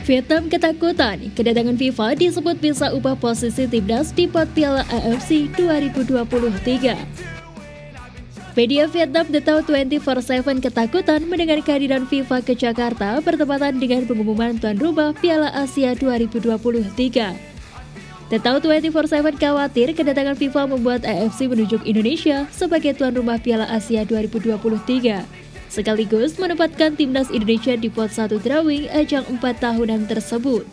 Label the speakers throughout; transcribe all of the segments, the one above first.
Speaker 1: Vietnam ketakutan, kedatangan FIFA disebut bisa ubah posisi timnas di pot Piala AFC 2023. Media Vietnam The Tau 24/7 ketakutan mendengar kehadiran FIFA ke Jakarta bertepatan dengan pengumuman tuan rumah Piala Asia 2023. The Tau 24/7 khawatir kedatangan FIFA membuat AFC menunjuk Indonesia sebagai tuan rumah Piala Asia 2023. Sekaligus menempatkan timnas Indonesia di pot 1 drawing ajang 4 tahunan tersebut.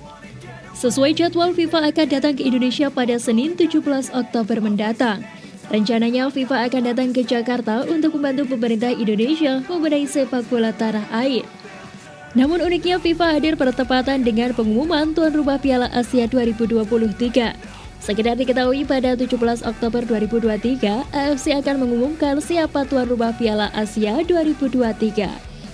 Speaker 1: Sesuai jadwal, FIFA akan datang ke Indonesia pada Senin 17 Oktober mendatang. Rencananya FIFA akan datang ke Jakarta untuk membantu pemerintah Indonesia membenahi sepak bola tanah air. Namun uniknya FIFA hadir bertepatan dengan pengumuman tuan rumah Piala Asia 2023. Sekedar diketahui pada 17 Oktober 2023, AFC akan mengumumkan siapa tuan rumah Piala Asia 2023.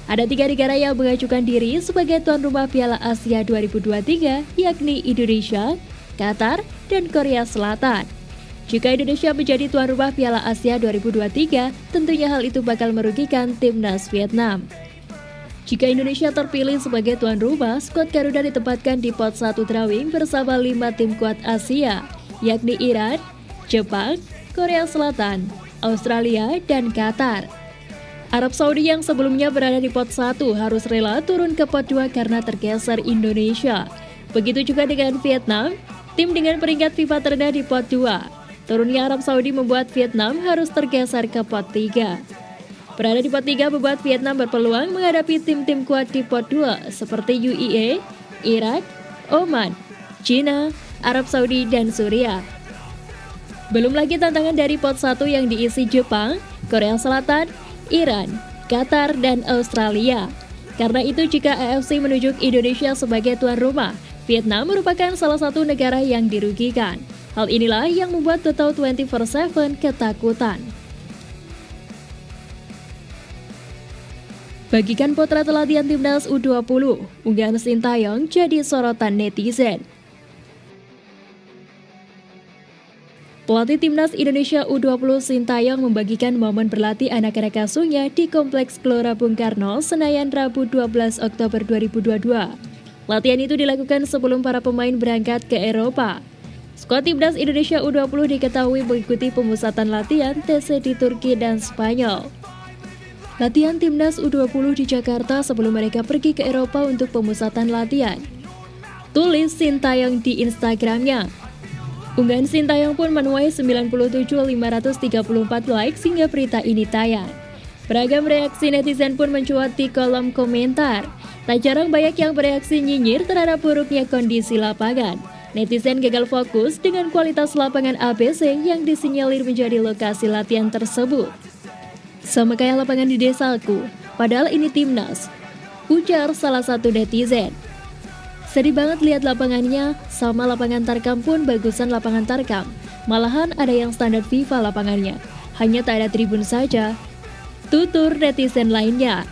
Speaker 1: Ada 3 negara yang mengajukan diri sebagai tuan rumah Piala Asia 2023, yakni Indonesia, Qatar, dan Korea Selatan. Jika Indonesia menjadi tuan rumah Piala Asia 2023, tentunya hal itu bakal merugikan timnas Vietnam. Jika Indonesia terpilih sebagai tuan rumah, skuad Garuda ditempatkan di pot 1 drawing bersama 5 tim kuat Asia, yakni Iran, Jepang, Korea Selatan, Australia, dan Qatar. Arab Saudi yang sebelumnya berada di pot 1 harus rela turun ke pot 2 karena tergeser Indonesia. Begitu juga dengan Vietnam, tim dengan peringkat FIFA terendah di pot 2. Turunnya Arab Saudi membuat Vietnam harus tergeser ke pot 3. Berada di pot 3 membuat Vietnam berpeluang menghadapi tim-tim kuat di pot 2 seperti UAE, Irak, Oman, China, Arab Saudi, dan Suriah. Belum lagi tantangan dari pot 1 yang diisi Jepang, Korea Selatan, Iran, Qatar, dan Australia. Karena itu jika AFC menunjuk Indonesia sebagai tuan rumah, Vietnam merupakan salah satu negara yang dirugikan. Hal inilah yang membuat The Tau 24/7 ketakutan. Bagikan potret latihan timnas U20, unggahan Sintayong jadi sorotan netizen. Pelatih timnas Indonesia U20 Sintayong membagikan momen berlatih anak-anak asuhnya di Kompleks Gelora Bung Karno, Senayan, Rabu 12 Oktober 2022. Latihan itu dilakukan sebelum para pemain berangkat ke Eropa. Skuad timnas Indonesia U20 diketahui mengikuti pemusatan latihan TC di Turki dan Spanyol. Latihan timnas U20 di Jakarta sebelum mereka pergi ke Eropa untuk pemusatan latihan, tulis Sintayong di Instagramnya. Unggahan Sintayong pun menuai 97.534 likes hingga berita ini tayang. Beragam reaksi netizen pun mencuat di kolom komentar. Tak jarang banyak yang bereaksi nyinyir terhadap buruknya kondisi lapangan. Netizen gagal fokus dengan kualitas lapangan ABC yang disinyalir menjadi lokasi latihan tersebut. Sama kayak lapangan di desaku, padahal ini timnas, ujar salah satu netizen. Sedih banget lihat lapangannya, sama lapangan Tarkam pun bagusan lapangan Tarkam. Malahan ada yang standar FIFA lapangannya, hanya tak ada tribun saja, tutur netizen lainnya.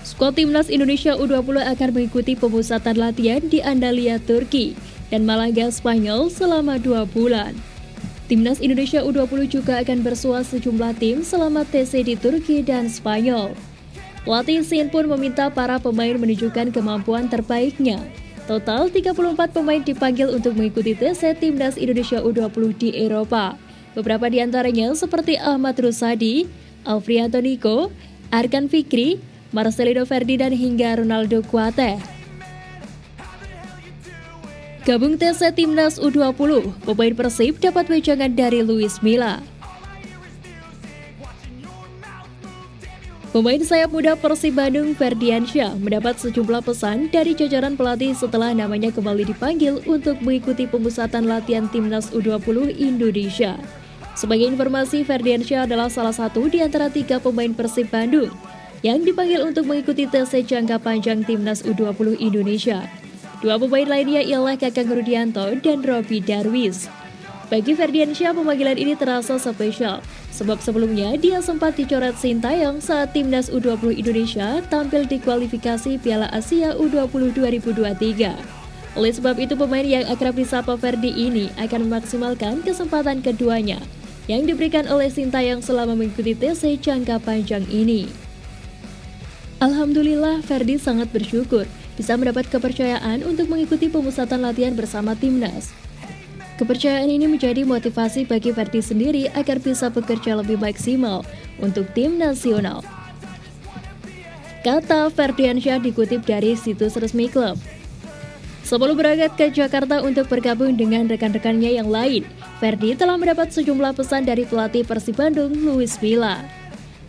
Speaker 1: Skuad timnas Indonesia U20 akan mengikuti pemusatan latihan di Antalya, Turki, dan Malaga, Spanyol selama 2 bulan. Timnas Indonesia U20 juga akan bersua sejumlah tim selama TC di Turki dan Spanyol. Pelatih Sin pun meminta para pemain menunjukkan kemampuan terbaiknya. Total 34 pemain dipanggil untuk mengikuti TC Timnas Indonesia U20 di Eropa. Beberapa di antaranya seperti Ahmad Rusadi, Alfrianto Niko, Arkan Fikri, Marcelino Ferdinand hingga Ronaldo Kuate. Gabung TC Timnas U20, pemain Persib dapat wejangan dari Luis Milla. Pemain sayap muda Persib Bandung Ferdiansyah mendapat sejumlah pesan dari jajaran pelatih setelah namanya kembali dipanggil untuk mengikuti pemusatan latihan Timnas U20 Indonesia. Sebagai informasi, Ferdiansyah adalah salah satu di antara 3 pemain Persib Bandung yang dipanggil untuk mengikuti TC jangka panjang Timnas U20 Indonesia. 2 pemain lainnya ialah Kakang Rudianto dan Robby Darwis. Bagi Ferdiansyah, pemanggilan ini terasa spesial, sebab sebelumnya dia sempat dicoret Sintayong saat Timnas U20 Indonesia tampil di kualifikasi Piala Asia U20 2023. Oleh sebab itu, pemain yang akrab disapa Ferdi ini akan memaksimalkan kesempatan keduanya yang diberikan oleh Sintayong selama mengikuti TC jangka panjang ini. Alhamdulillah, Ferdi sangat bersyukur bisa mendapat kepercayaan untuk mengikuti pemusatan latihan bersama timnas. Kepercayaan ini menjadi motivasi bagi Ferdi sendiri agar bisa bekerja lebih maksimal untuk tim nasional. Kata Ferdiansyah dikutip dari situs resmi klub. Sebelum berangkat ke Jakarta untuk bergabung dengan rekan-rekannya yang lain, Ferdi telah mendapat sejumlah pesan dari pelatih Persib Bandung, Luis Milla.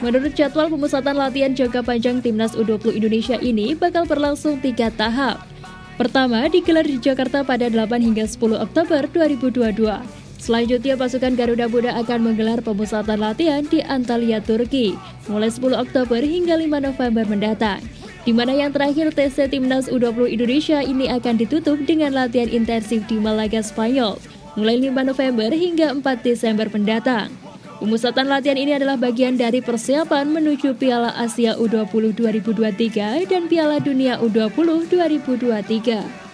Speaker 1: Menurut jadwal pemusatan latihan jangka panjang Timnas U20 Indonesia ini bakal berlangsung 3 tahap. Pertama, digelar di Jakarta pada 8 hingga 10 Oktober 2022. Selanjutnya, pasukan Garuda Muda akan menggelar pemusatan latihan di Antalya, Turki, mulai 10 Oktober hingga 5 November mendatang. Di mana yang terakhir TC Timnas U20 Indonesia ini akan ditutup dengan latihan intensif di Malaga, Spanyol, mulai 5 November hingga 4 Desember mendatang. Pemusatan latihan ini adalah bagian dari persiapan menuju Piala Asia U20 2023 dan Piala Dunia U20 2023.